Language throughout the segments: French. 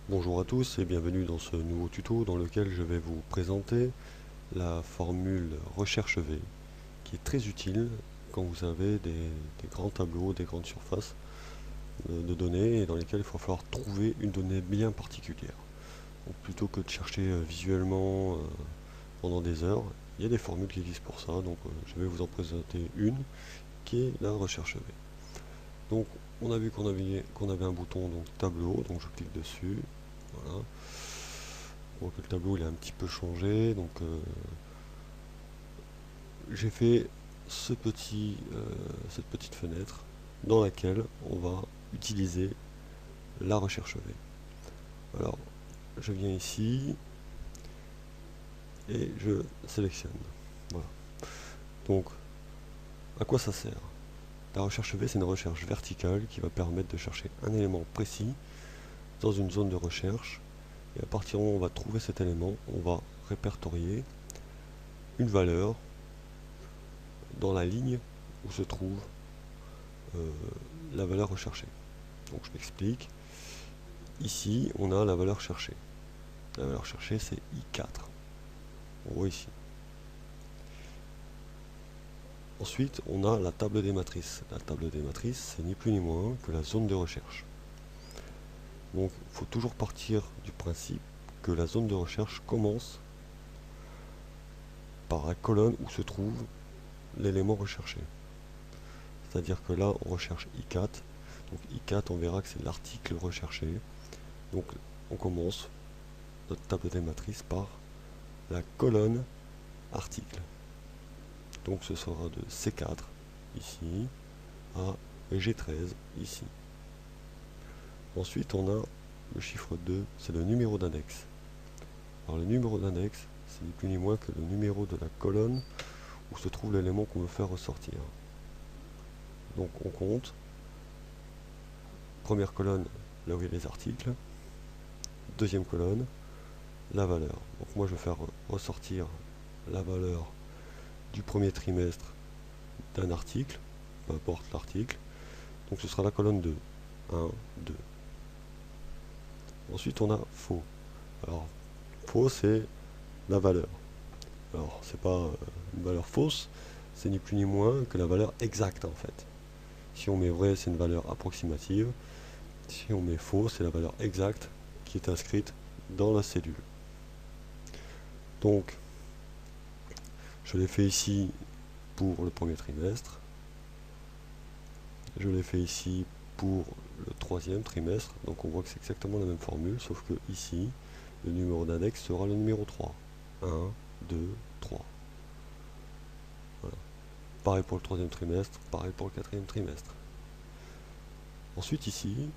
Bonjour à tous et bienvenue dans ce nouveau tuto dans lequel je vais vous présenter la formule recherche V qui est très utile quand vous avez des grands tableaux, des grandes surfaces de données et dans lesquelles il va falloir trouver une donnée bien particulière. Donc, plutôt que de chercher visuellement pendant des heures, il y a des formules qui existent pour ça, donc je vais vous en présenter une qui est la recherche V. Donc on a vu qu'on avait un bouton donc tableau, donc je clique dessus, voilà. On voit que le tableau il a un petit peu changé, donc j'ai fait cette petite fenêtre dans laquelle on va utiliser la recherche V. Alors je viens ici et je sélectionne. Voilà. Donc à quoi ça sert? La recherche V, c'est une recherche verticale qui va permettre de chercher un élément précis dans une zone de recherche. Et à partir du moment où on va trouver cet élément, on va répertorier une valeur dans la ligne où se trouve la valeur recherchée. Donc je m'explique. Ici, on a la valeur cherchée. La valeur cherchée, c'est I4. On voit ici. Ensuite, on a la table des matrices. La table des matrices, c'est ni plus ni moins que la zone de recherche. Donc, il faut toujours partir du principe que la zone de recherche commence par la colonne où se trouve l'élément recherché. C'est-à-dire que là, on recherche I4. Donc I4, on verra que c'est l'article recherché. Donc, on commence notre table des matrices par la colonne article. Donc ce sera de C4 ici à G13 ici. Ensuite on a le chiffre 2, c'est le numéro d'index. Alors le numéro d'index, c'est ni plus ni moins que le numéro de la colonne où se trouve l'élément qu'on veut faire ressortir. Donc on compte. Première colonne, là où il y a les articles. Deuxième colonne, la valeur. Donc moi je vais faire ressortir la valeur du premier trimestre d'un article, peu importe l'article. Donc ce sera la colonne 2. 1, 2. Ensuite on a faux. Alors faux c'est la valeur. Alors c'est pas une valeur fausse, c'est ni plus ni moins que la valeur exacte en fait. Si on met vrai c'est une valeur approximative. Si on met faux c'est la valeur exacte qui est inscrite dans la cellule. Donc je l'ai fait ici pour le premier trimestre. Je l'ai fait ici pour le troisième trimestre. Donc on voit que c'est exactement la même formule, sauf que ici, le numéro d'index sera le numéro 3. 1, 2, 3. Voilà. Pareil pour le troisième trimestre, pareil pour le quatrième trimestre. Ensuite ici,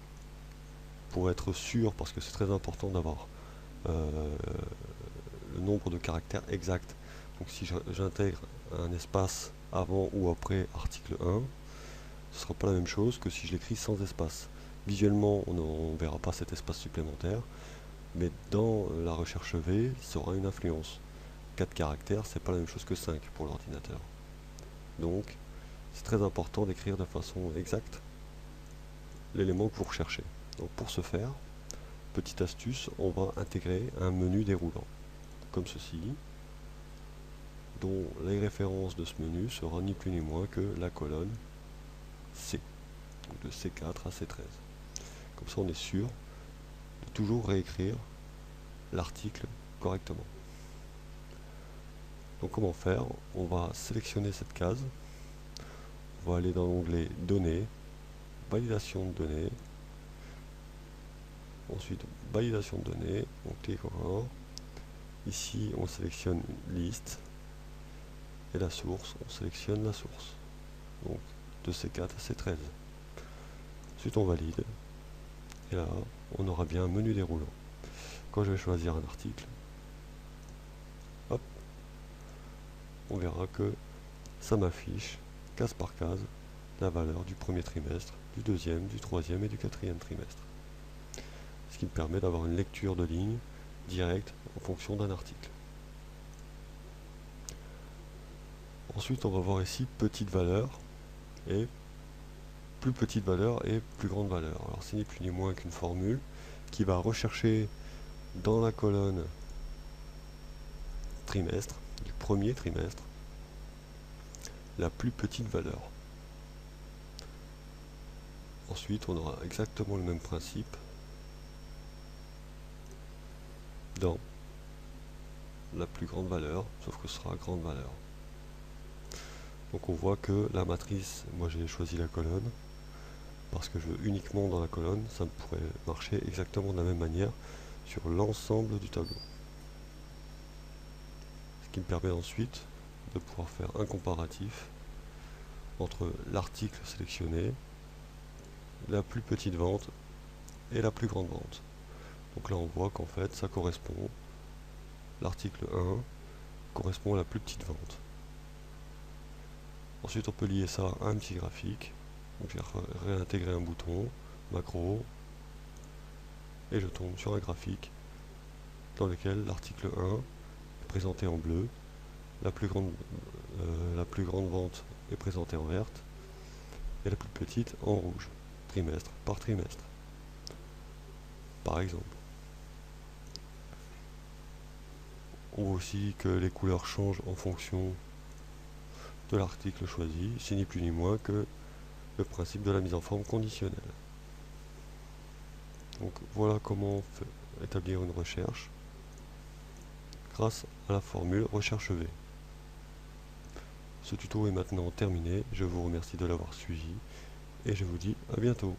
pour être sûr, parce que c'est très important d'avoir le nombre de caractères exact. Donc si j'intègre un espace avant ou après article 1, ce ne sera pas la même chose que si je l'écris sans espace. Visuellement, on ne verra pas cet espace supplémentaire, mais dans la recherche V, ça aura une influence. 4 caractères, c'est pas la même chose que 5 pour l'ordinateur. Donc, c'est très important d'écrire de façon exacte l'élément que vous recherchez. Donc pour ce faire, petite astuce, on va intégrer un menu déroulant, comme ceci, dont les références de ce menu sera ni plus ni moins que la colonne C, donc de C4 à C13. Comme ça on est sûr de toujours réécrire l'article correctement. Donc comment faire? On va sélectionner cette case, on va aller dans l'onglet Données, Validation de données, ensuite Validation de données, on clique encore, ici on sélectionne une liste, et la source, on sélectionne la source, donc de C4 à C13. Ensuite on valide, et là on aura bien un menu déroulant. Quand je vais choisir un article, hop, on verra que ça m'affiche case par case la valeur du premier trimestre, du deuxième, du troisième et du quatrième trimestre. Ce qui me permet d'avoir une lecture de ligne directe en fonction d'un article. Ensuite, on va voir ici petite valeur et plus petite valeur et plus grande valeur. Alors c'est ni plus ni moins qu'une formule qui va rechercher dans la colonne trimestre, du premier trimestre, la plus petite valeur. Ensuite, on aura exactement le même principe dans la plus grande valeur, sauf que ce sera grande valeur. Donc on voit que la matrice, moi j'ai choisi la colonne, parce que je veux uniquement dans la colonne, ça pourrait marcher exactement de la même manière sur l'ensemble du tableau. Ce qui me permet ensuite de pouvoir faire un comparatif entre l'article sélectionné, la plus petite vente et la plus grande vente. Donc là on voit qu'en fait ça correspond, l'article 1 correspond à la plus petite vente. Ensuite on peut lier ça à un petit graphique, donc j'ai réintégré un bouton, macro, et je tombe sur un graphique dans lequel l'article 1 est présenté en bleu, la plus grande vente est présentée en verte, et la plus petite en rouge, trimestre par trimestre, par exemple. On voit aussi que les couleurs changent en fonction de l'article choisi, c'est ni plus ni moins que le principe de la mise en forme conditionnelle. Donc voilà comment établir une recherche grâce à la formule recherche V. Ce tuto est maintenant terminé, je vous remercie de l'avoir suivi et je vous dis à bientôt.